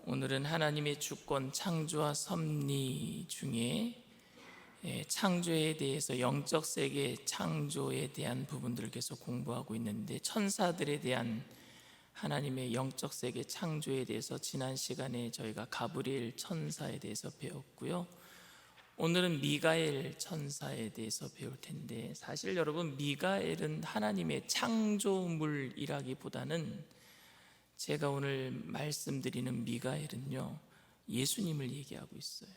오늘은 하나님의 주권, 창조와 섭리 중에 창조에 대해서 영적 세계 창조에 대한 부분들을 계속 공부하고 있는데, 천사들에 대한 하나님의 영적 세계 창조에 대해서 지난 시간에 저희가 가브리엘 천사에 대해서 배웠고요. 오늘은 미가엘 천사에 대해서 배울 텐데, 사실 여러분, 미가엘은 하나님의 창조물이라기보다는 제가 오늘 말씀드리는 미가엘은요, 예수님을 얘기하고 있어요.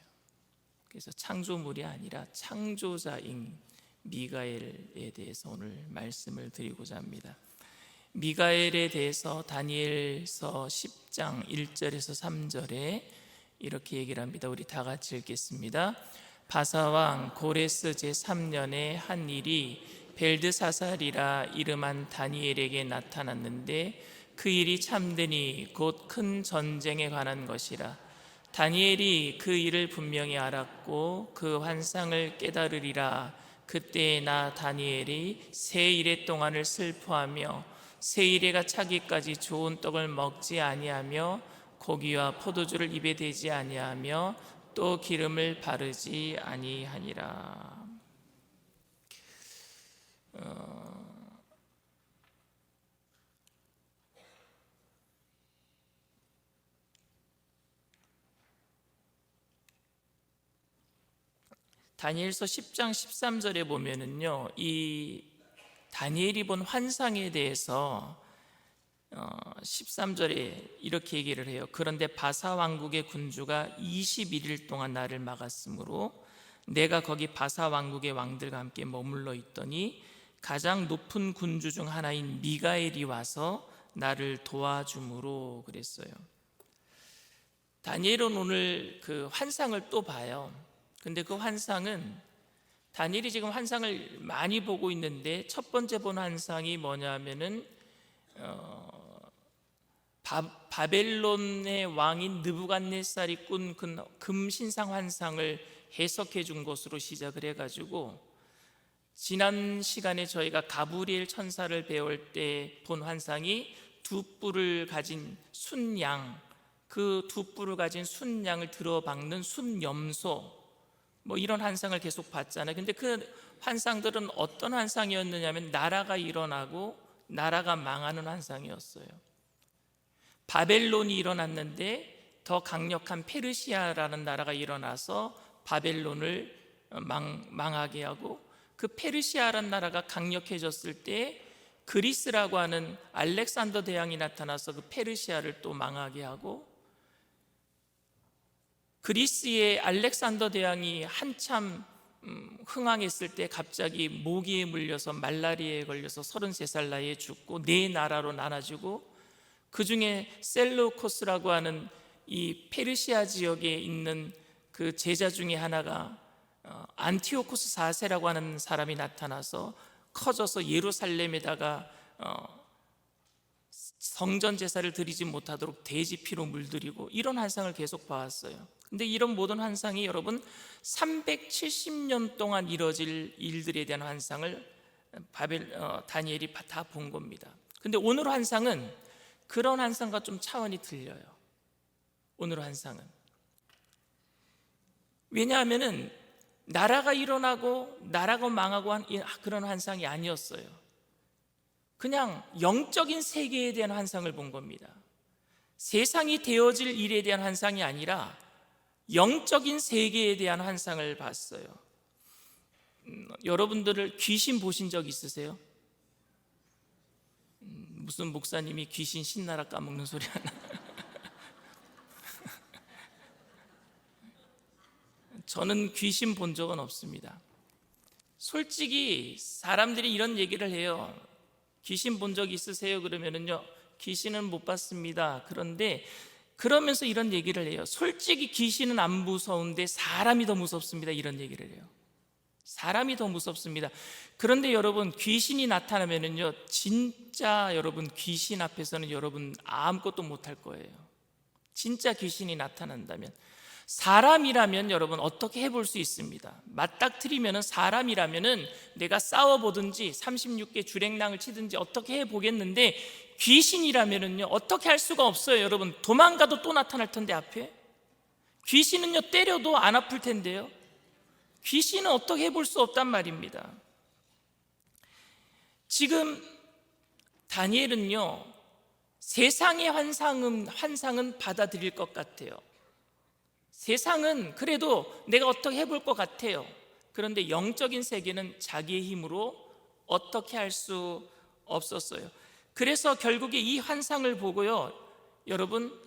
그래서 창조물이 아니라 창조자인 미가엘에 대해서 오늘 말씀을 드리고자 합니다. 미가엘에 대해서 다니엘서 10장 1절에서 3절에 이렇게 얘기를 합니다. 우리 다 같이 읽겠습니다. 바사왕 고레스 제3년에 한 일이 벨드사살이라 이름한 다니엘에게 나타났는데, 그 일이 참되니 곧 큰 전쟁에 관한 것이라. 다니엘이 그 일을 분명히 알았고 그 환상을 깨달으리라. 그때 나 다니엘이 세 이레 동안을 슬퍼하며 세 이레가 차기까지 좋은 떡을 먹지 아니하며 고기와 포도주를 입에 대지 아니하며 또 기름을 바르지 아니하니라. 다니엘서 10장 13절에 보면은요, 이 다니엘이 본 환상에 대해서 13절에 이렇게 얘기를 해요. 그런데 바사 왕국의 군주가 21일 동안 나를 막았으므로 내가 거기 바사 왕국의 왕들과 함께 머물러 있더니 가장 높은 군주 중 하나인 미가엘이 와서 나를 도와줌으로 그랬어요. 다니엘은 오늘 그 환상을 또 봐요. 근데 그 환상은, 다니엘이 지금 환상을 많이 보고 있는데 첫 번째 본 환상이 뭐냐면은 바벨론의 왕인 느부갓네살이 꾼 금신상 환상을 해석해 준 것으로 시작을 해가지고, 지난 시간에 저희가 가브리엘 천사를 배울 때 본 환상이 두 뿔을 가진 순양, 그 두 뿔을 가진 순양을 들어박는 순염소, 뭐 이런 환상을 계속 봤잖아요. 근데 그 환상들은 어떤 환상이었느냐면 나라가 일어나고 나라가 망하는 환상이었어요. 바벨론이 일어났는데 더 강력한 페르시아라는 나라가 일어나서 바벨론을 망하게 하고, 그 페르시아라는 나라가 강력해졌을 때 그리스라고 하는 알렉산더 대왕이 나타나서 그 페르시아를 또 망하게 하고, 그리스의 알렉산더 대왕이 한참 흥왕했을 때 갑자기 모기에 물려서 말라리아에 걸려서 33살 나이에 죽고 네 나라로 나눠지고, 그 중에 셀루코스라고 하는 이 페르시아 지역에 있는 그 제자 중에 하나가 안티오코스 4세라고 하는 사람이 나타나서 커져서 예루살렘에다가 성전 제사를 드리지 못하도록 돼지 피로 물들이고, 이런 환상을 계속 봐왔어요. 근데 이런 모든 환상이 여러분 370년 동안 이뤄질 일들에 대한 환상을 다니엘이 다 본 겁니다. 근데 오늘 환상은 그런 환상과 좀 차원이 틀려요. 오늘 환상은, 왜냐하면은 나라가 일어나고 나라가 망하고 그런 환상이 아니었어요. 그냥 영적인 세계에 대한 환상을 본 겁니다. 세상이 되어질 일에 대한 환상이 아니라 영적인 세계에 대한 환상을 봤어요. 여러분들을 귀신 보신 적 있으세요? 무슨 목사님이 귀신 신나라 까먹는 소리 하나? 저는 귀신 본 적은 없습니다. 솔직히 사람들이 이런 얘기를 해요. 귀신 본 적 있으세요? 그러면은요, 귀신은 못 봤습니다. 그런데 그러면서 이런 얘기를 해요. 솔직히 귀신은 안 무서운데 사람이 더 무섭습니다. 이런 얘기를 해요. 사람이 더 무섭습니다. 그런데 여러분, 귀신이 나타나면은요, 진짜 여러분 귀신 앞에서는 여러분 아무것도 못할 거예요. 진짜 귀신이 나타난다면. 사람이라면 여러분 어떻게 해볼 수 있습니다. 맞닥뜨리면 사람이라면 내가 싸워보든지 36개 주랭랑을 치든지 어떻게 해보겠는데, 귀신이라면요 어떻게 할 수가 없어요. 여러분, 도망가도 또 나타날 텐데 앞에. 귀신은요 때려도 안 아플 텐데요. 귀신은 어떻게 해볼 수 없단 말입니다. 지금 다니엘은요 세상의 환상은 받아들일 것 같아요. 세상은 그래도 내가 어떻게 해볼 것 같아요. 그런데 영적인 세계는 자기의 힘으로 어떻게 할 수 없었어요. 그래서 결국에 이 환상을 보고요 여러분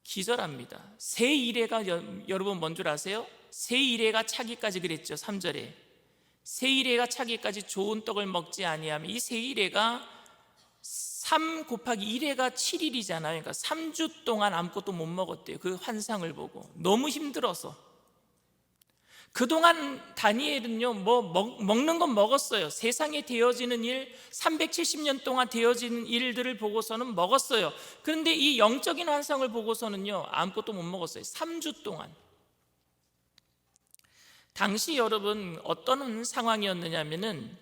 기절합니다. 새 이래가 여러분 뭔 줄 아세요? 새 이래가 차기까지 그랬죠. 3절에 새 이래가 차기까지 좋은 떡을 먹지 아니하면, 이 새 이래가 3 곱하기 1회가 7일이잖아요. 그러니까 3주 동안 아무것도 못 먹었대요. 그 환상을 보고 너무 힘들어서. 그동안 다니엘은요 먹는 건 먹었어요. 세상에 되어지는 일, 370년 동안 되어지는 일들을 보고서는 먹었어요. 그런데 이 영적인 환상을 보고서는요 아무것도 못 먹었어요. 3주 동안. 당시 여러분 어떤 상황이었느냐면은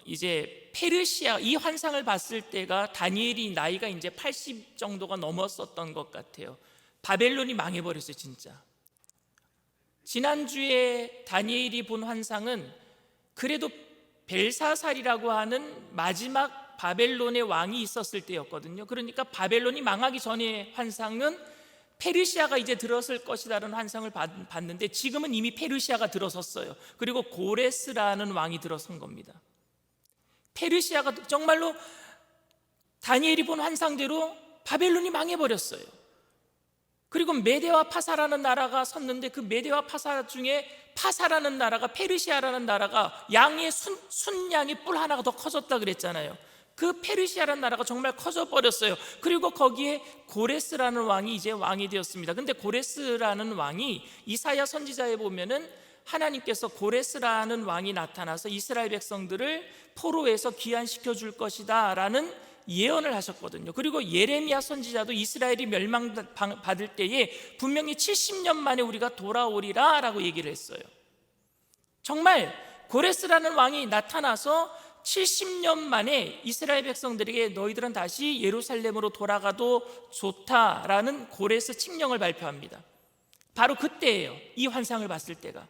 이제 페르시아, 이 환상을 봤을 때가 다니엘이 나이가 이제 80 정도가 넘었었던 것 같아요. 바벨론이 망해버렸어요 진짜. 지난주에 다니엘이 본 환상은 그래도 벨사살이라고 하는 마지막 바벨론의 왕이 있었을 때였거든요. 그러니까 바벨론이 망하기 전의 환상은 페르시아가 이제 들어설 것이라는 환상을 봤는데, 지금은 이미 페르시아가 들어섰어요. 그리고 고레스라는 왕이 들어선 겁니다. 페르시아가 정말로 다니엘이 본 환상대로 바벨론이 망해버렸어요. 그리고 메대와 파사라는 나라가 섰는데, 그 메대와 파사 중에 파사라는 나라가, 페르시아라는 나라가 양의 순양이 뿔 하나가 더 커졌다 그랬잖아요. 그 페르시아라는 나라가 정말 커져버렸어요. 그리고 거기에 고레스라는 왕이 이제 왕이 되었습니다. 근데 고레스라는 왕이 이사야 선지자에 보면은 하나님께서 고레스라는 왕이 나타나서 이스라엘 백성들을 포로에서 귀환시켜 줄 것이다 라는 예언을 하셨거든요. 그리고 예레미야 선지자도 이스라엘이 멸망받을 때에 분명히 70년 만에 우리가 돌아오리라 라고 얘기를 했어요. 정말 고레스라는 왕이 나타나서 70년 만에 이스라엘 백성들에게 너희들은 다시 예루살렘으로 돌아가도 좋다라는 고레스 칙령을 발표합니다. 바로 그때예요. 이 환상을 봤을 때가.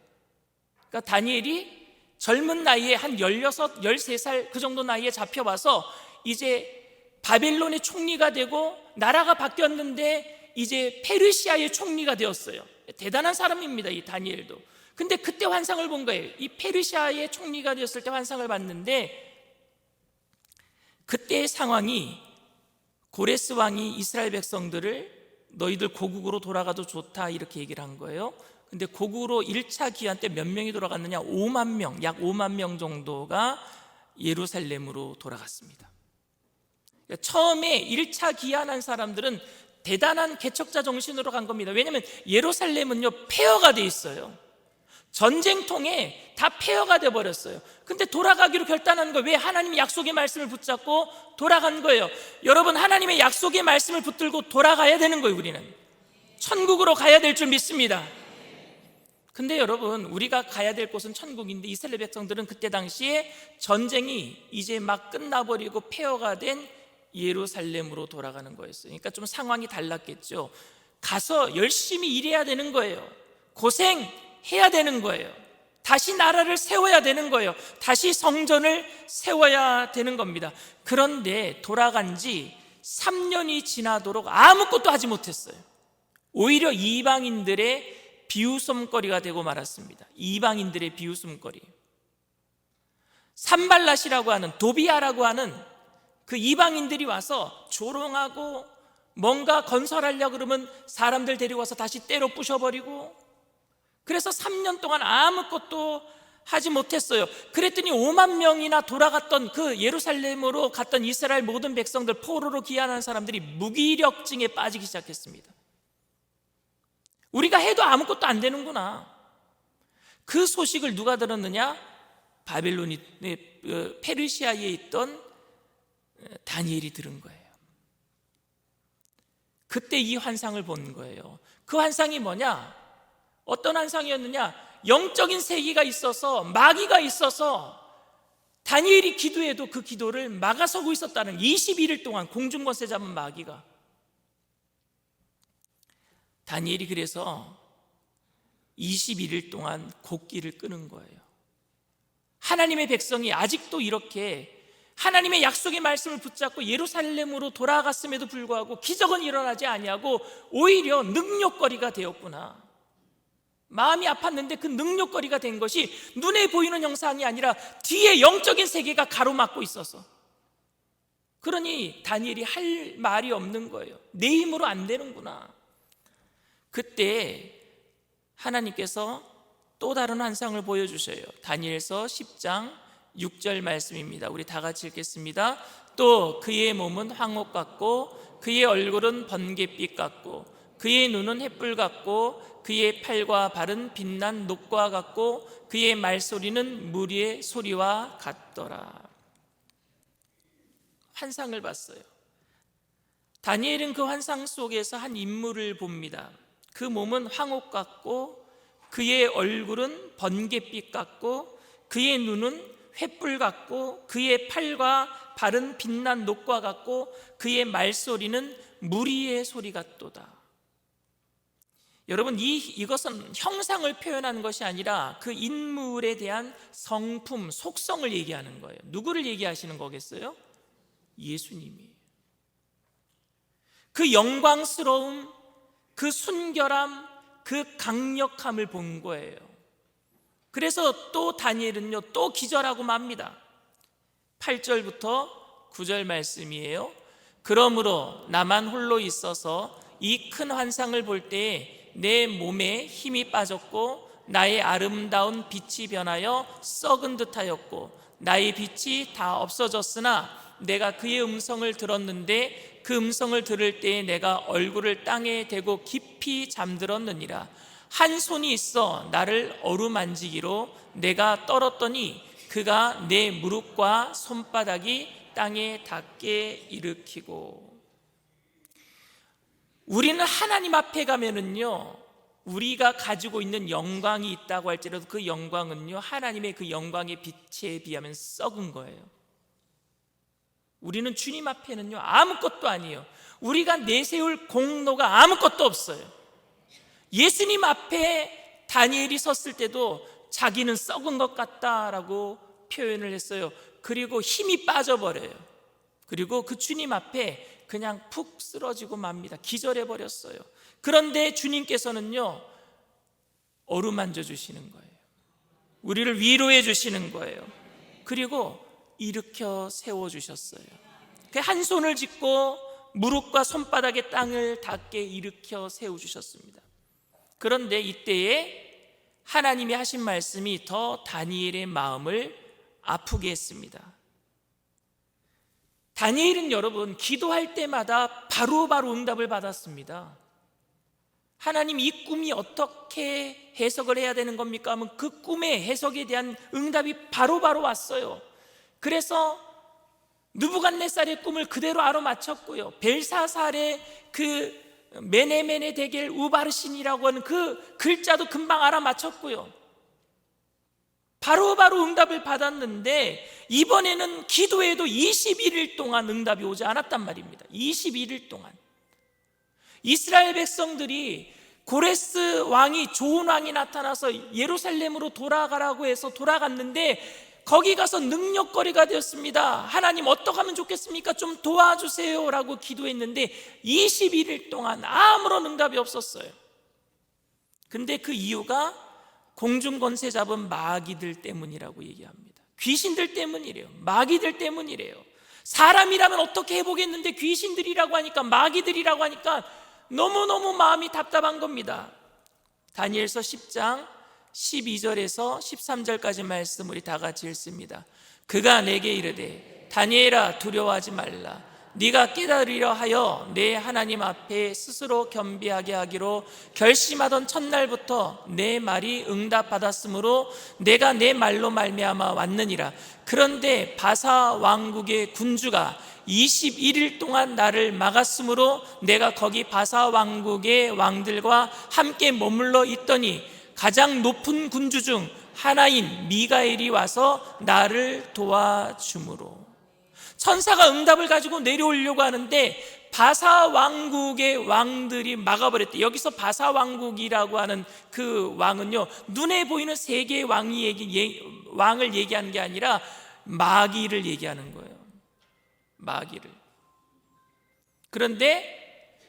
그러니까 다니엘이 젊은 나이에 한 16, 13살 그 정도 나이에 잡혀와서 이제 바벨론의 총리가 되고 나라가 바뀌었는데 이제 페르시아의 총리가 되었어요. 대단한 사람입니다, 이 다니엘도. 근데 그때 환상을 본 거예요. 이 페르시아의 총리가 되었을 때 환상을 봤는데, 그때의 상황이 고레스 왕이 이스라엘 백성들을 너희들 고국으로 돌아가도 좋다 이렇게 얘기를 한 거예요. 근데 고국으로 1차 기한 때 몇 명이 돌아갔느냐? 5만 명, 약 5만 명 정도가 예루살렘으로 돌아갔습니다. 처음에 1차 기한한 사람들은 대단한 개척자 정신으로 간 겁니다. 왜냐하면 예루살렘은요 폐허가 돼 있어요. 전쟁통에 다 폐허가 돼 버렸어요. 근데 돌아가기로 결단한 거예요. 왜? 하나님의 약속의 말씀을 붙잡고 돌아간 거예요. 여러분, 하나님의 약속의 말씀을 붙들고 돌아가야 되는 거예요. 우리는 천국으로 가야 될 줄 믿습니다. 근데 여러분, 우리가 가야 될 곳은 천국인데 이스라엘 백성들은 그때 당시에 전쟁이 이제 막 끝나버리고 폐허가 된 예루살렘으로 돌아가는 거였어요. 그러니까 좀 상황이 달랐겠죠. 가서 열심히 일해야 되는 거예요. 고생해야 되는 거예요. 다시 나라를 세워야 되는 거예요. 다시 성전을 세워야 되는 겁니다. 그런데 돌아간 지 3년이 지나도록 아무것도 하지 못했어요. 오히려 이방인들의 비웃음거리가 되고 말았습니다. 이방인들의 비웃음거리. 산발랏이라고 하는, 도비아라고 하는 그 이방인들이 와서 조롱하고 뭔가 건설하려고 그러면 사람들 데리고 와서 다시 때려 부셔버리고, 그래서 3년 동안 아무것도 하지 못했어요. 그랬더니 5만 명이나 돌아갔던 그 예루살렘으로 갔던 이스라엘 모든 백성들, 포로로 귀환한 사람들이 무기력증에 빠지기 시작했습니다. 우리가 해도 아무것도 안 되는구나. 그 소식을 누가 들었느냐? 바벨론이, 페르시아에 있던 다니엘이 들은 거예요. 그때 이 환상을 본 거예요. 그 환상이 뭐냐? 어떤 환상이었느냐? 영적인 세계가 있어서, 마귀가 있어서 다니엘이 기도해도 그 기도를 막아서고 있었다는, 21일 동안 공중권세 잡은 마귀가. 다니엘이 그래서 21일 동안 곡기를 끄는 거예요. 하나님의 백성이 아직도 이렇게 하나님의 약속의 말씀을 붙잡고 예루살렘으로 돌아갔음에도 불구하고 기적은 일어나지 아니하고 오히려 능력거리가 되었구나. 마음이 아팠는데 그 능력거리가 된 것이 눈에 보이는 형상이 아니라 뒤에 영적인 세계가 가로막고 있어서, 그러니 다니엘이 할 말이 없는 거예요. 내 힘으로 안 되는구나. 그때 하나님께서 또 다른 환상을 보여주셔요. 다니엘서 10장 6절 말씀입니다. 우리 다 같이 읽겠습니다. 또 그의 몸은 황옥 같고 그의 얼굴은 번갯빛 같고 그의 눈은 햇불 같고 그의 팔과 발은 빛난 녹과 같고 그의 말소리는 무리의 소리와 같더라. 환상을 봤어요. 다니엘은 그 환상 속에서 한 인물을 봅니다. 그 몸은 황옥 같고 그의 얼굴은 번갯빛 같고 그의 눈은 횃불 같고 그의 팔과 발은 빛난 녹과 같고 그의 말소리는 무리의 소리 같도다. 여러분, 이것은 형상을 표현하는 것이 아니라 그 인물에 대한 성품, 속성을 얘기하는 거예요. 누구를 얘기하시는 거겠어요? 예수님이. 그 영광스러움, 그 순결함, 그 강력함을 본 거예요. 그래서 또 다니엘은요, 또 기절하고 맙니다. 8절부터 9절 말씀이에요. 그러므로 나만 홀로 있어서 이 큰 환상을 볼 때에 내 몸에 힘이 빠졌고 나의 아름다운 빛이 변하여 썩은 듯하였고 나의 빛이 다 없어졌으나 내가 그의 음성을 들었는데 그 음성을 들을 때에 내가 얼굴을 땅에 대고 깊이 잠들었느니라. 한 손이 있어 나를 어루만지기로 내가 떨었더니 그가 내 무릎과 손바닥이 땅에 닿게 일으키고. 우리는 하나님 앞에 가면은요, 우리가 가지고 있는 영광이 있다고 할지라도 그 영광은요, 하나님의 그 영광의 빛에 비하면 썩은 거예요. 우리는 주님 앞에는요, 아무것도 아니에요. 우리가 내세울 공로가 아무것도 없어요. 예수님 앞에 다니엘이 섰을 때도 자기는 썩은 것 같다라고 표현을 했어요. 그리고 힘이 빠져버려요. 그리고 그 주님 앞에 그냥 푹 쓰러지고 맙니다. 기절해 버렸어요. 그런데 주님께서는요, 어루만져 주시는 거예요. 우리를 위로해 주시는 거예요. 그리고 일으켜 세워 주셨어요. 한 손을 짚고 무릎과 손바닥에 땅을 닿게 일으켜 세워 주셨습니다. 그런데 이때에 하나님이 하신 말씀이 더 다니엘의 마음을 아프게 했습니다. 다니엘은 여러분, 기도할 때마다 바로바로 응답을 받았습니다. 하나님, 이 꿈이 어떻게 해석을 해야 되는 겁니까? 하면 그 꿈의 해석에 대한 응답이 바로바로 왔어요. 그래서 느부갓네살의 꿈을 그대로 알아맞혔고요, 벨사살의 그 메네메네 데겔 우바르신이라고 하는 그 글자도 금방 알아맞혔고요, 바로바로 응답을 받았는데 이번에는 기도해도 21일 동안 응답이 오지 않았단 말입니다. 21일 동안 이스라엘 백성들이 고레스 왕이, 좋은 왕이 나타나서 예루살렘으로 돌아가라고 해서 돌아갔는데 거기 가서 능력거리가 되었습니다. 하나님, 어떻게 하면 좋겠습니까? 좀 도와주세요 라고 기도했는데 21일 동안 아무런 응답이 없었어요. 근데 그 이유가 공중권세 잡은 마귀들 때문이라고 얘기합니다. 귀신들 때문이래요. 마귀들 때문이래요. 사람이라면 어떻게 해보겠는데 귀신들이라고 하니까, 마귀들이라고 하니까 너무너무 마음이 답답한 겁니다. 다니엘서 10장 12절에서 13절까지 말씀 우리 다 같이 읽습니다. 그가 내게 이르되 다니엘아, 두려워하지 말라. 네가 깨달으려 하여 내 하나님 앞에 스스로 겸비하게 하기로 결심하던 첫날부터 내 말이 응답받았으므로 내가 내 말로 말미암아 왔느니라. 그런데 바사 왕국의 군주가 21일 동안 나를 막았으므로 내가 거기 바사 왕국의 왕들과 함께 머물러 있더니 가장 높은 군주 중 하나인 미가엘이 와서 나를 도와주므로. 천사가 응답을 가지고 내려오려고 하는데 바사 왕국의 왕들이 막아버렸대. 여기서 바사 왕국이라고 하는 그 왕은요, 눈에 보이는 세 개의 왕을 얘기하는 게 아니라 마귀를 얘기하는 거예요. 마귀를. 그런데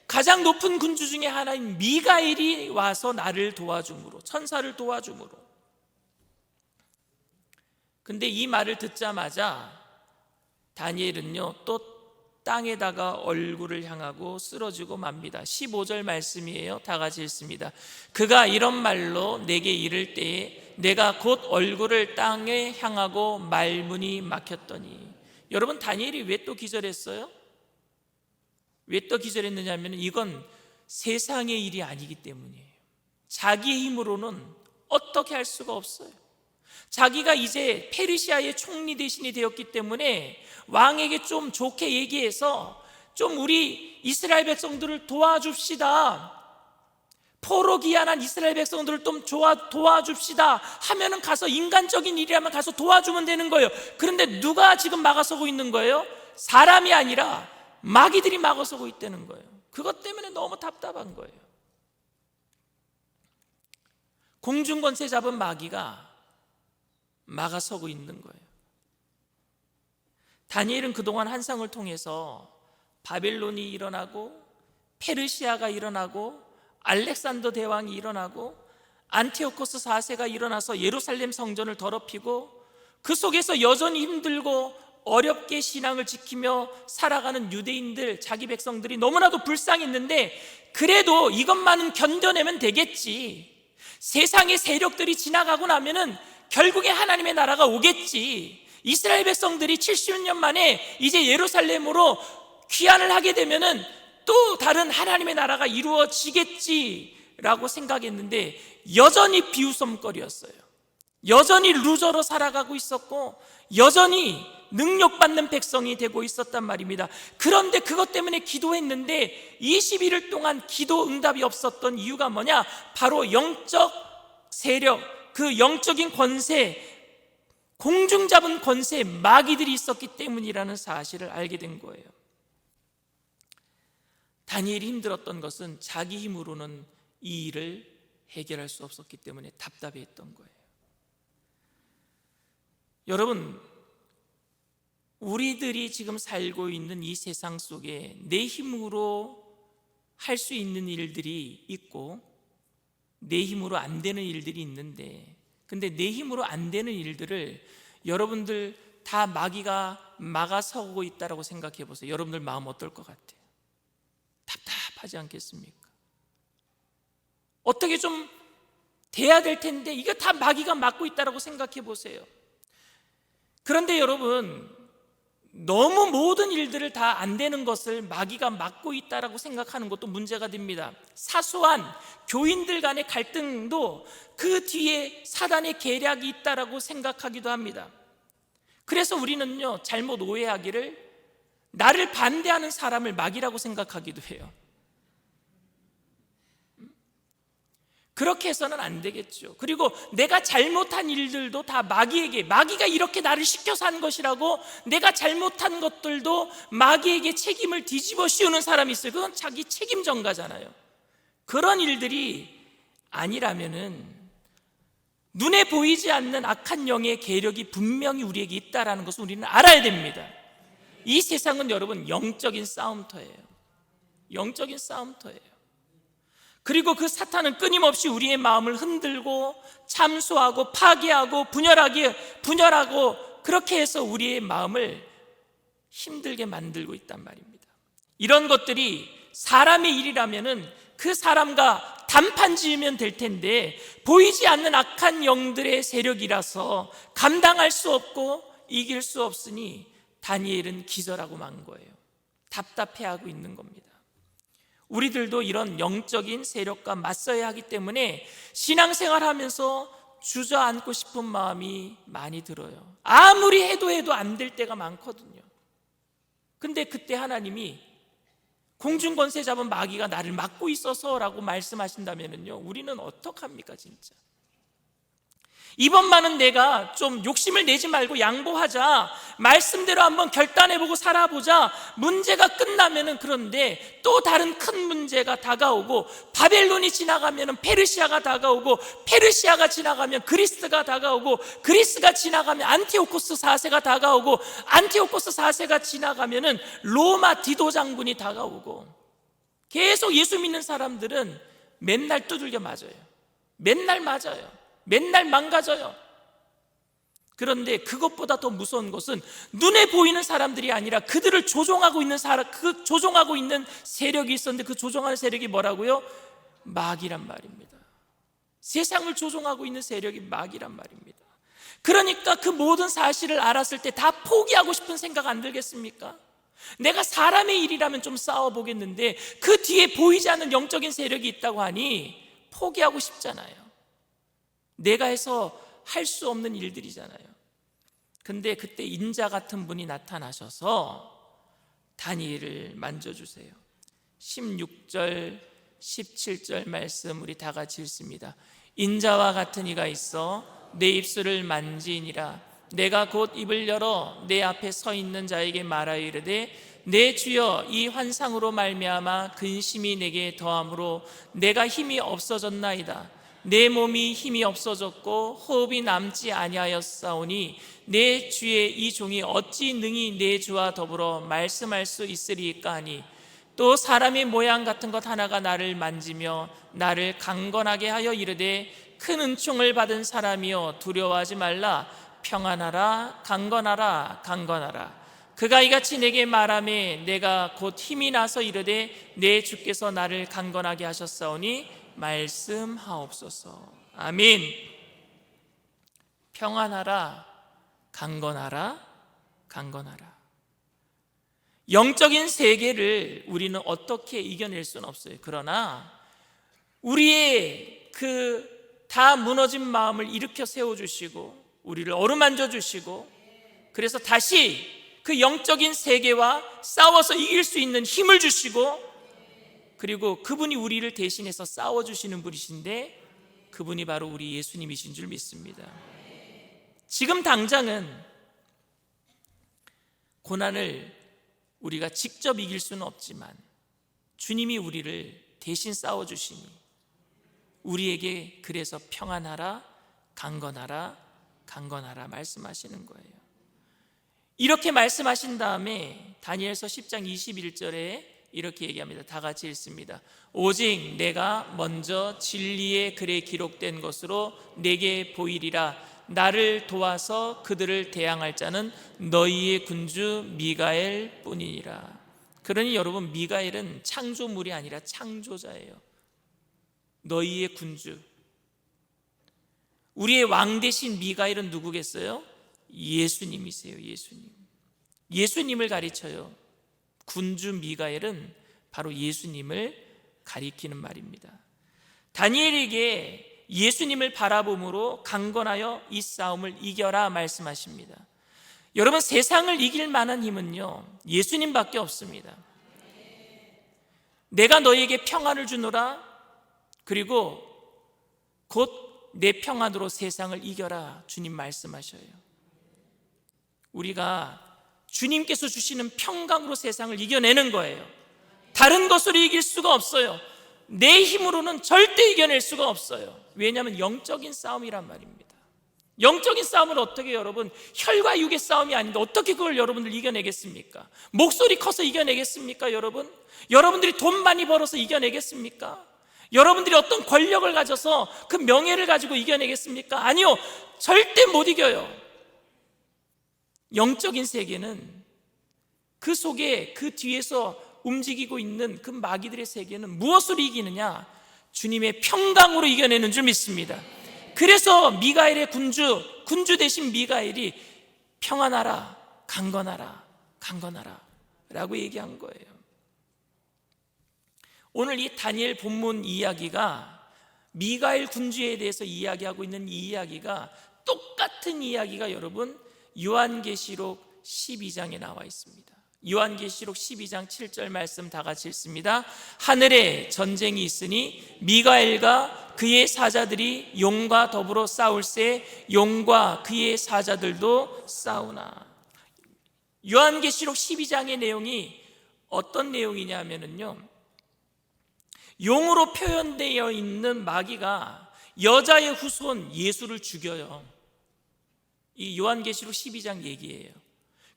가장 높은 군주 중에 하나인 미가엘이 와서 나를 도와주므로, 천사를 도와주므로. 근데 이 말을 듣자마자 다니엘은요 또 땅에다가 얼굴을 향하고 쓰러지고 맙니다. 15절 말씀이에요. 다 같이 읽습니다. 그가 이런 말로 내게 이를 때에 내가 곧 얼굴을 땅에 향하고 말문이 막혔더니. 여러분, 다니엘이 왜 또 기절했어요? 왜 또 기절했느냐면 이건 세상의 일이 아니기 때문이에요. 자기의 힘으로는 어떻게 할 수가 없어요. 자기가 이제 페르시아의 총리 대신이 되었기 때문에 왕에게 좀 좋게 얘기해서 좀 우리 이스라엘 백성들을 도와줍시다, 포로기한한 이스라엘 백성들을 좀 도와줍시다 하면은 가서, 인간적인 일이라면 가서 도와주면 되는 거예요. 그런데 누가 지금 막아서고 있는 거예요? 사람이 아니라 마귀들이 막아서고 있다는 거예요. 그것 때문에 너무 답답한 거예요. 공중권세 잡은 마귀가 막아서고 있는 거예요. 다니엘은 그동안 환상을 통해서 바벨론이 일어나고 페르시아가 일어나고 알렉산더 대왕이 일어나고 안티오코스 4세가 일어나서 예루살렘 성전을 더럽히고 그 속에서 여전히 힘들고 어렵게 신앙을 지키며 살아가는 유대인들, 자기 백성들이 너무나도 불쌍했는데 그래도 이것만은 견뎌내면 되겠지, 세상의 세력들이 지나가고 나면은 결국에 하나님의 나라가 오겠지, 이스라엘 백성들이 70년 만에 이제 예루살렘으로 귀환을 하게 되면은 또 다른 하나님의 나라가 이루어지겠지라고 생각했는데 여전히 비웃음거리였어요. 여전히 루저로 살아가고 있었고 여전히 능력받는 백성이 되고 있었단 말입니다. 그런데 그것 때문에 기도했는데 21일 동안 기도 응답이 없었던 이유가 뭐냐? 바로 영적 세력, 그 영적인 권세, 공중 잡은 권세, 마귀들이 있었기 때문이라는 사실을 알게 된 거예요. 다니엘이 힘들었던 것은 자기 힘으로는 이 일을 해결할 수 없었기 때문에 답답했던 거예요. 여러분, 우리들이 지금 살고 있는 이 세상 속에 내 힘으로 할 수 있는 일들이 있고 내 힘으로 안 되는 일들이 있는데, 근데 내 힘으로 안 되는 일들을 여러분들 다 마귀가 막아서고 있다고 생각해 보세요. 여러분들 마음 어떨 것 같아요? 답답하지 않겠습니까? 어떻게 좀 돼야 될 텐데 이거 다 마귀가 막고 있다고 생각해 보세요. 그런데 여러분, 너무 모든 일들을 다 안 되는 것을 마귀가 막고 있다고 생각하는 것도 문제가 됩니다. 사소한 교인들 간의 갈등도 그 뒤에 사단의 계략이 있다고 생각하기도 합니다. 그래서 우리는요, 잘못 오해하기를 나를 반대하는 사람을 마귀라고 생각하기도 해요. 그렇게 해서는 안 되겠죠. 그리고 내가 잘못한 일들도 다 마귀가 이렇게 나를 시켜서 한 것이라고, 내가 잘못한 것들도 마귀에게 책임을 뒤집어 씌우는 사람이 있어요. 그건 자기 책임 전가잖아요. 그런 일들이 아니라면은 눈에 보이지 않는 악한 영의 계력이 분명히 우리에게 있다는 것을 우리는 알아야 됩니다. 이 세상은 여러분 영적인 싸움터예요. 영적인 싸움터예요. 그리고 그 사탄은 끊임없이 우리의 마음을 흔들고 참소하고 파괴하고 분열하고 그렇게 해서 우리의 마음을 힘들게 만들고 있단 말입니다. 이런 것들이 사람의 일이라면은 그 사람과 단판 지으면 될 텐데 보이지 않는 악한 영들의 세력이라서 감당할 수 없고 이길 수 없으니 다니엘은 기절하고 만 거예요. 답답해하고 있는 겁니다. 우리들도 이런 영적인 세력과 맞서야 하기 때문에 신앙생활하면서 주저앉고 싶은 마음이 많이 들어요. 아무리 해도 안 될 때가 많거든요. 근데 그때 하나님이 공중권세 잡은 마귀가 나를 막고 있어서 라고 말씀하신다면요, 우리는 어떡합니까 진짜? 이번만은 내가 좀 욕심을 내지 말고 양보하자, 말씀대로 한번 결단해보고 살아보자, 문제가 끝나면은, 그런데 또 다른 큰 문제가 다가오고, 바벨론이 지나가면은 페르시아가 다가오고, 페르시아가 지나가면 그리스가 다가오고, 그리스가 지나가면 안티오코스 4세가 다가오고, 안티오코스 4세가 지나가면은 로마 디도 장군이 다가오고, 계속 예수 믿는 사람들은 맨날 두들겨 맞아요. 맨날 맞아요. 맨날 망가져요. 그런데 그것보다 더 무서운 것은 눈에 보이는 사람들이 아니라 그들을 조종하고 있는 그 조종하고 있는 세력이 있었는데, 그 조종하는 세력이 뭐라고요? 마귀란 말입니다. 세상을 조종하고 있는 세력이 마귀란 말입니다. 그러니까 그 모든 사실을 알았을 때 다 포기하고 싶은 생각 안 들겠습니까? 내가 사람의 일이라면 좀 싸워보겠는데 그 뒤에 보이지 않는 영적인 세력이 있다고 하니 포기하고 싶잖아요. 내가 해서 할 수 없는 일들이잖아요. 근데 그때 인자 같은 분이 나타나셔서 다니엘을 만져주세요. 16절 17절 말씀 우리 다 같이 읽습니다. 인자와 같은 이가 있어 내 입술을 만지니라. 내가 곧 입을 열어 내 앞에 서 있는 자에게 말하여 이르되, 내 주여, 이 환상으로 말미암아 근심이 내게 더함으로 내가 힘이 없어졌나이다. 내 몸이 힘이 없어졌고 호흡이 남지 아니하였사오니 내 주의 이 종이 어찌 능히 내 주와 더불어 말씀할 수 있으리까 하니, 또 사람의 모양 같은 것 하나가 나를 만지며 나를 강건하게 하여 이르되, 큰 은총을 받은 사람이여 두려워하지 말라. 평안하라. 강건하라. 강건하라. 그가 이같이 내게 말하매 내가 곧 힘이 나서 이르되, 내 주께서 나를 강건하게 하셨사오니 말씀하옵소서. 아멘. 평안하라. 강건하라. 강건하라. 영적인 세계를 우리는 어떻게 이겨낼 수는 없어요. 그러나 우리의 그 다 무너진 마음을 일으켜 세워주시고 우리를 어루만져 주시고, 그래서 다시 그 영적인 세계와 싸워서 이길 수 있는 힘을 주시고, 그리고 그분이 우리를 대신해서 싸워주시는 분이신데 그분이 바로 우리 예수님이신 줄 믿습니다. 지금 당장은 고난을 우리가 직접 이길 수는 없지만 주님이 우리를 대신 싸워주시니 우리에게 그래서 평안하라, 강건하라, 강건하라 말씀하시는 거예요. 이렇게 말씀하신 다음에 다니엘서 10장 21절에 이렇게 얘기합니다. 다 같이 읽습니다. 오직 내가 먼저 진리의 글에 기록된 것으로 내게 보이리라. 나를 도와서 그들을 대항할 자는 너희의 군주 미가엘 뿐이니라. 그러니 여러분, 미가엘은 창조물이 아니라 창조자예요. 너희의 군주. 우리의 왕 대신 미가엘은 누구겠어요? 예수님이세요. 예수님을 가르쳐요. 군주 미가엘은 바로 예수님을 가리키는 말입니다. 다니엘에게 예수님을 바라봄으로 강건하여 이 싸움을 이겨라 말씀하십니다. 여러분, 세상을 이길 만한 힘은요, 예수님밖에 없습니다. 내가 너희에게 평안을 주노라, 그리고 곧 내 평안으로 세상을 이겨라 주님 말씀하셔요. 우리가 주님께서 주시는 평강으로 세상을 이겨내는 거예요. 다른 것으로 이길 수가 없어요. 내 힘으로는 절대 이겨낼 수가 없어요. 왜냐하면 영적인 싸움이란 말입니다. 영적인 싸움을 어떻게, 여러분, 혈과 육의 싸움이 아닌데 어떻게 그걸 여러분들 이겨내겠습니까? 목소리 커서 이겨내겠습니까? 여러분들이 돈 많이 벌어서 이겨내겠습니까? 여러분들이 어떤 권력을 가져서 그 명예를 가지고 이겨내겠습니까? 아니요, 절대 못 이겨요. 영적인 세계는 그 속에, 그 뒤에서 움직이고 있는 그 마귀들의 세계는 무엇으로 이기느냐? 주님의 평강으로 이겨내는 줄 믿습니다. 그래서 미가엘의 군주 대신 미가엘이 평안하라, 강건하라, 강건하라 라고 얘기한 거예요. 오늘 이 다니엘 본문 이야기가, 미가엘 군주에 대해서 이야기하고 있는 이 이야기가, 똑같은 이야기가 여러분 요한계시록 12장에 나와 있습니다. 요한계시록 12장 7절 말씀 다 같이 읽습니다. 하늘에 전쟁이 있으니 미가엘과 그의 사자들이 용과 더불어 싸울세 용과 그의 사자들도 싸우나. 요한계시록 12장의 내용이 어떤 내용이냐면요, 용으로 표현되어 있는 마귀가 여자의 후손 예수를 죽여요. 이 요한계시록 12장 얘기예요.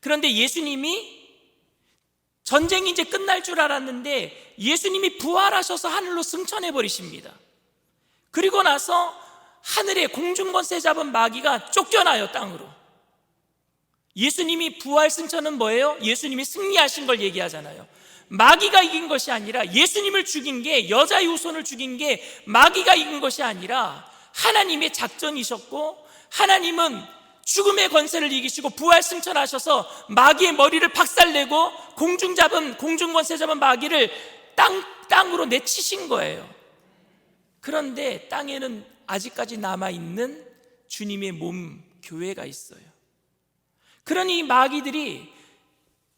그런데 예수님이 전쟁이 이제 끝날 줄 알았는데 예수님이 부활하셔서 하늘로 승천해 버리십니다. 그리고 나서 하늘에 공중권세 잡은 마귀가 쫓겨나요, 땅으로. 예수님이 부활 승천은 뭐예요? 예수님이 승리하신 걸 얘기하잖아요. 마귀가 이긴 것이 아니라, 예수님을 죽인 게, 여자의 후손을 죽인 게 마귀가 이긴 것이 아니라 하나님의 작전이셨고, 하나님은 죽음의 권세를 이기시고 부활 승천하셔서 마귀의 머리를 박살내고 공중권세 잡은 마귀를 땅으로 내치신 거예요. 그런데 땅에는 아직까지 남아있는 주님의 몸, 교회가 있어요. 그러니 마귀들이,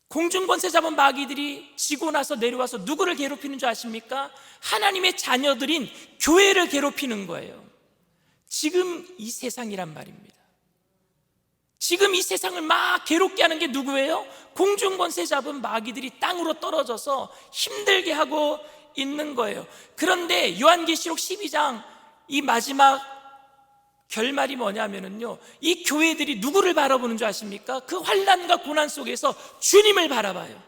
공중권세 잡은 마귀들이 지고 나서 내려와서 누구를 괴롭히는 줄 아십니까? 하나님의 자녀들인 교회를 괴롭히는 거예요. 지금 이 세상이란 말입니다. 지금 이 세상을 막 괴롭게 하는 게 누구예요? 공중권세 잡은 마귀들이 땅으로 떨어져서 힘들게 하고 있는 거예요. 그런데 요한계시록 12장 이 마지막 결말이 뭐냐면요, 이 교회들이 누구를 바라보는 줄 아십니까? 그 환난과 고난 속에서 주님을 바라봐요.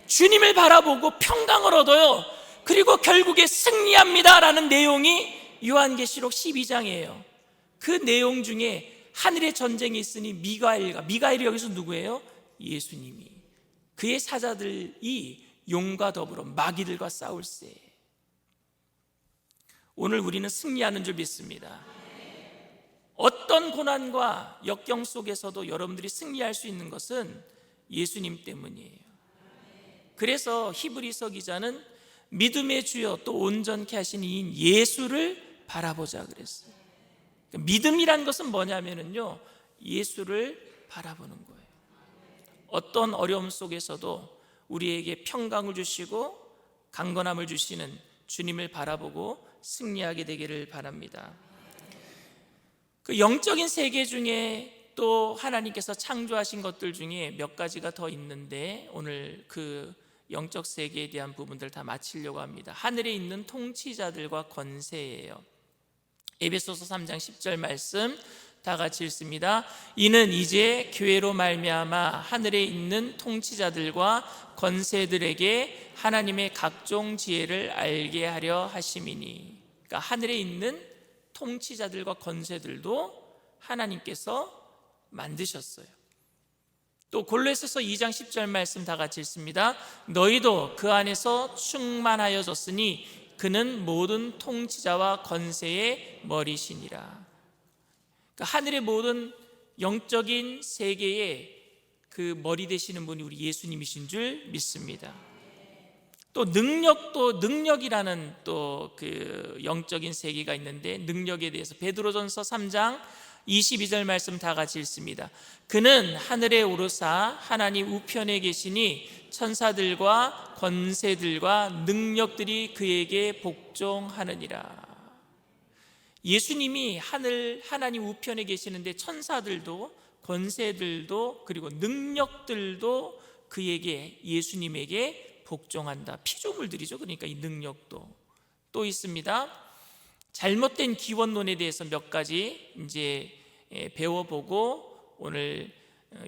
주님을 바라보고 평강을 얻어요. 그리고 결국에 승리합니다 라는 내용이 요한계시록 12장이에요. 그 내용 중에 하늘에 전쟁이 있으니 미가엘이 여기서 누구예요? 예수님이, 그의 사자들이 용과 더불어 마귀들과 싸울세. 오늘 우리는 승리하는 줄 믿습니다. 어떤 고난과 역경 속에서도 여러분들이 승리할 수 있는 것은 예수님 때문이에요. 그래서 히브리서 기자는 믿음의 주여 또 온전케 하신 이인 예수를 바라보자 그랬어요. 믿음이란 것은 뭐냐면요, 예수를 바라보는 거예요. 어떤 어려움 속에서도 우리에게 평강을 주시고 강건함을 주시는 주님을 바라보고 승리하게 되기를 바랍니다. 그 영적인 세계 중에 또 하나님께서 창조하신 것들 중에 몇 가지가 더 있는데, 오늘 그 영적 세계에 대한 부분들 다 마치려고 합니다. 하늘에 있는 통치자들과 권세예요. 에베소서 3장 10절 말씀 다 같이 읽습니다. 이는 이제 교회로 말미암아 하늘에 있는 통치자들과 권세들에게 하나님의 각종 지혜를 알게 하려 하심이니. 그러니까 하늘에 있는 통치자들과 권세들도 하나님께서 만드셨어요. 또 골로새서 2장 10절 말씀 다 같이 읽습니다. 너희도 그 안에서 충만하여졌으니 그는 모든 통치자와 권세의 머리시니라. 그러니까 하늘의 모든 영적인 세계의 그 머리 되시는 분이 우리 예수님이신 줄 믿습니다. 또 능력이라는 또 그 영적인 세계가 있는데, 능력에 대해서 베드로전서 3장 22절 말씀 다 같이 읽습니다. 그는 하늘에 오르사 하나님 우편에 계시니 천사들과 권세들과 능력들이 그에게 복종하느니라. 예수님이 하나님 우편에 계시는데 천사들도 권세들도 그리고 능력들도 그에게, 예수님에게 복종한다. 피조물들이죠. 그러니까 이 능력도 또 있습니다. 잘못된 기원론에 대해서 몇 가지 이제 배워보고 오늘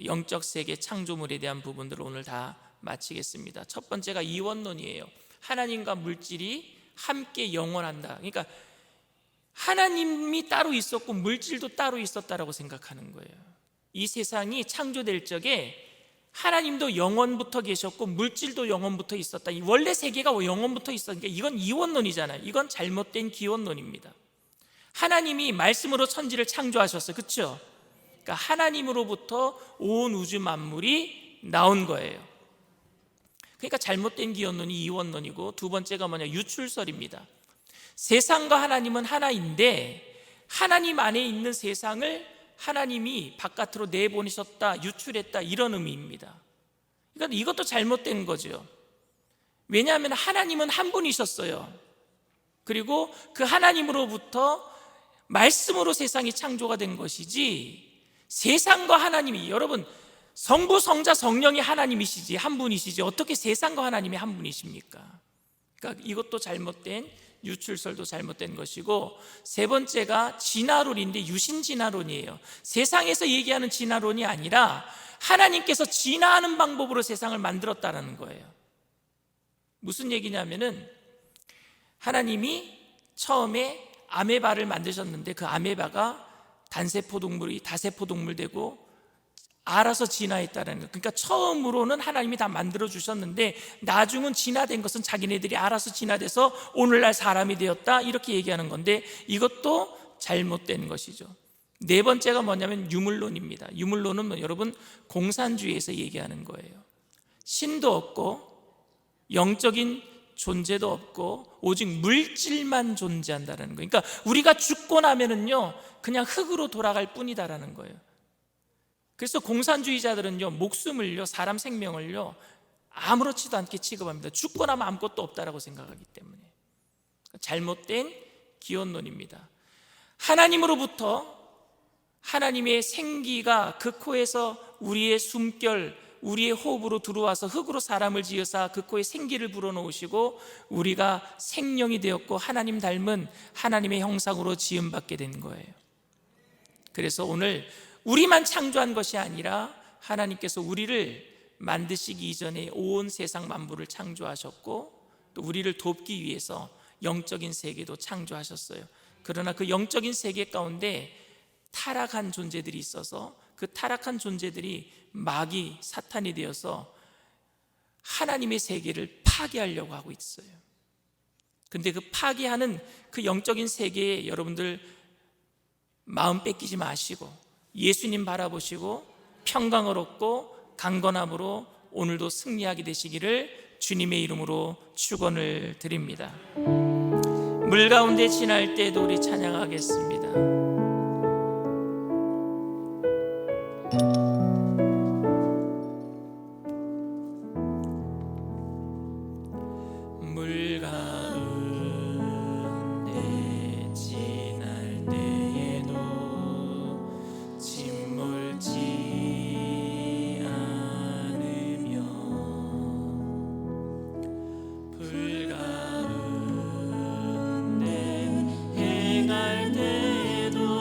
영적 세계 창조물에 대한 부분들을 오늘 다 마치겠습니다. 첫 번째가 이원론이에요. 하나님과 물질이 함께 영원한다. 그러니까 하나님이 따로 있었고 물질도 따로 있었다라고 생각하는 거예요. 이 세상이 창조될 적에 하나님도 영원부터 계셨고 물질도 영원부터 있었다. 이 원래 세계가 영원부터 있었으니까 이건 이원론이잖아요. 이건 잘못된 기원론입니다. 하나님이 말씀으로 천지를 창조하셨어요. 그렇죠? 그러니까 하나님으로부터 온 우주 만물이 나온 거예요. 그러니까 잘못된 기원론이 이원론이고, 두 번째가 뭐냐, 유출설입니다. 세상과 하나님은 하나인데 하나님 안에 있는 세상을 하나님이 바깥으로 내보내셨다, 유출했다, 이런 의미입니다. 그러니까 이것도 잘못된 거죠. 왜냐하면 하나님은 한 분이셨어요. 그리고 그 하나님으로부터 말씀으로 세상이 창조가 된 것이지, 세상과 하나님이, 여러분 성부 성자 성령이 하나님이시지 한 분이시지 어떻게 세상과 하나님이 한 분이십니까? 그러니까 이것도 잘못된, 유출설도 잘못된 것이고, 세 번째가 진화론인데 유신진화론이에요. 세상에서 얘기하는 진화론이 아니라 하나님께서 진화하는 방법으로 세상을 만들었다는 거예요. 무슨 얘기냐면은 하나님이 처음에 아메바를 만드셨는데 그 아메바가 단세포 동물이 다세포 동물 되고 알아서 진화했다는 거. 그러니까 처음으로는 하나님이 다 만들어 주셨는데 나중은 진화된 것은 자기네들이 알아서 진화돼서 오늘날 사람이 되었다, 이렇게 얘기하는 건데 이것도 잘못된 것이죠. 네 번째가 뭐냐면 유물론입니다. 유물론은 여러분 공산주의에서 얘기하는 거예요. 신도 없고 영적인 존재도 없고 오직 물질만 존재한다는 거예요. 그러니까 우리가 죽고 나면은요 그냥 흙으로 돌아갈 뿐이다라는 거예요. 그래서 공산주의자들은요 목숨을요, 사람 생명을요 아무렇지도 않게 취급합니다. 죽고 나면 아무것도 없다라고 생각하기 때문에. 잘못된 기원론입니다. 하나님으로부터 하나님의 생기가 그 코에서 우리의 숨결, 우리의 호흡으로 들어와서 흙으로 사람을 지으사 그 코에 생기를 불어넣으시고 우리가 생명이 되었고 하나님 닮은 하나님의 형상으로 지음받게 된 거예요. 그래서 오늘 우리만 창조한 것이 아니라 하나님께서 우리를 만드시기 이전에 온 세상 만물을 창조하셨고 또 우리를 돕기 위해서 영적인 세계도 창조하셨어요. 그러나 그 영적인 세계 가운데 타락한 존재들이 있어서 그 타락한 존재들이 마귀, 사탄이 되어서 하나님의 세계를 파괴하려고 하고 있어요. 근데 그 파괴하는 그 영적인 세계에 여러분들 마음 뺏기지 마시고 예수님 바라보시고 평강을 얻고 강건함으로 오늘도 승리하게 되시기를 주님의 이름으로 축원을 드립니다. 물 가운데 지날 때도 우리 찬양하겠습니다. 물 가운데 지날 때에도 짓물지 않으며 불 가운데 해갈 때에도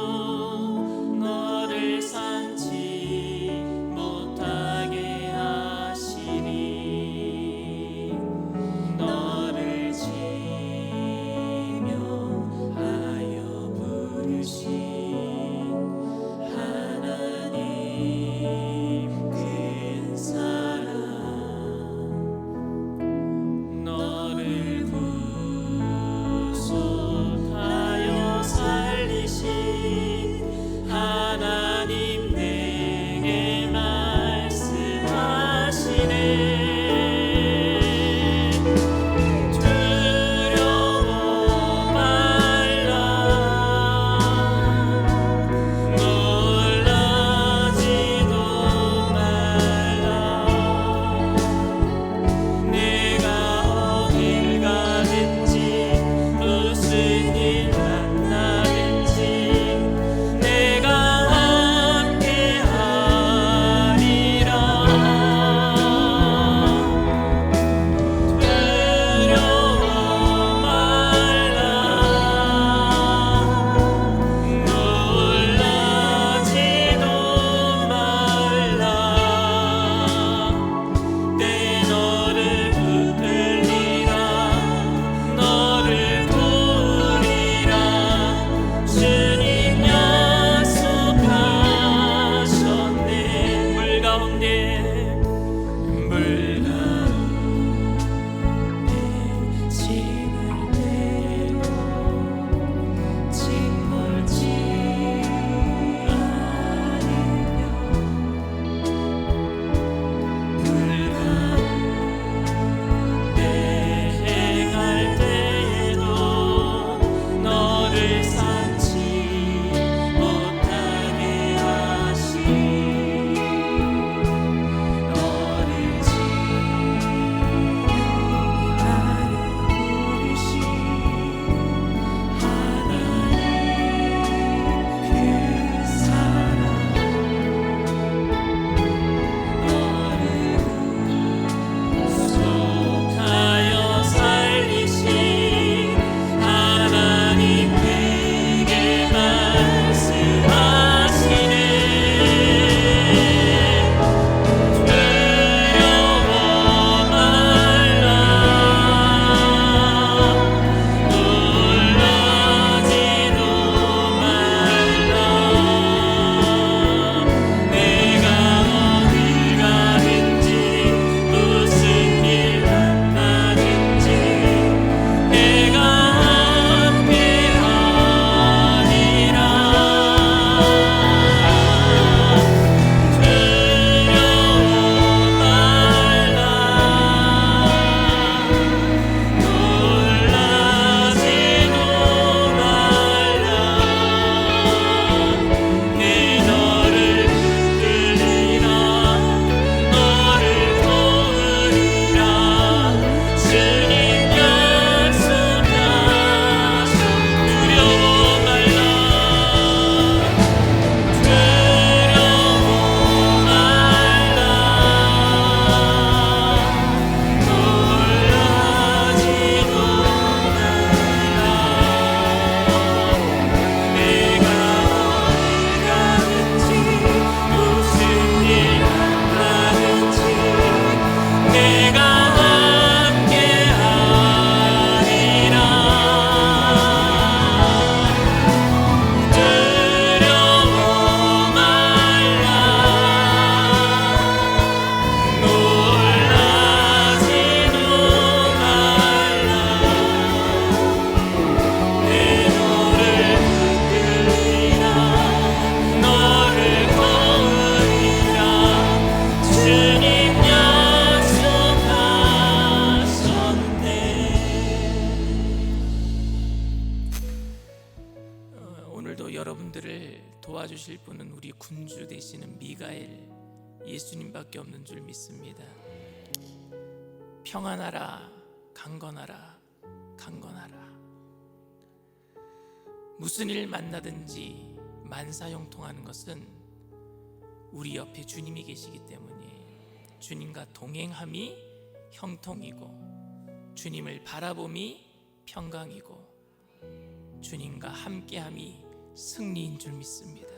도와주실 분은 우리 군주 되시는 미가엘 예수님밖에 없는 줄 믿습니다. 평안하라, 강건하라, 강건하라. 무슨 일 만나든지 만사형통하는 것은 우리 옆에 주님이 계시기 때문에 주님과 동행함이 형통이고 주님을 바라봄이 평강이고 주님과 함께함이 승리인 줄 믿습니다.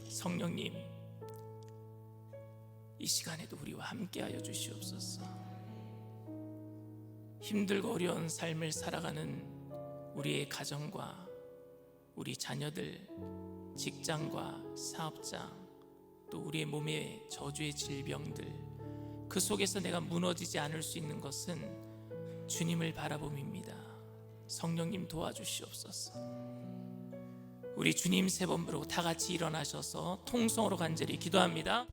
성령님, 이 시간에도 우리와 함께하여 주시옵소서. 힘들고 어려운 삶을 살아가는 우리의 가정과 우리 자녀들, 직장과 사업장, 또 우리의 몸의 저주의 질병들, 그 속에서 내가 무너지지 않을 수 있는 것은 주님을 바라봄입니다. 성령님 도와주시옵소서. 우리 주님 세 번 부르고 다 같이 일어나셔서 통성으로 간절히 기도합니다.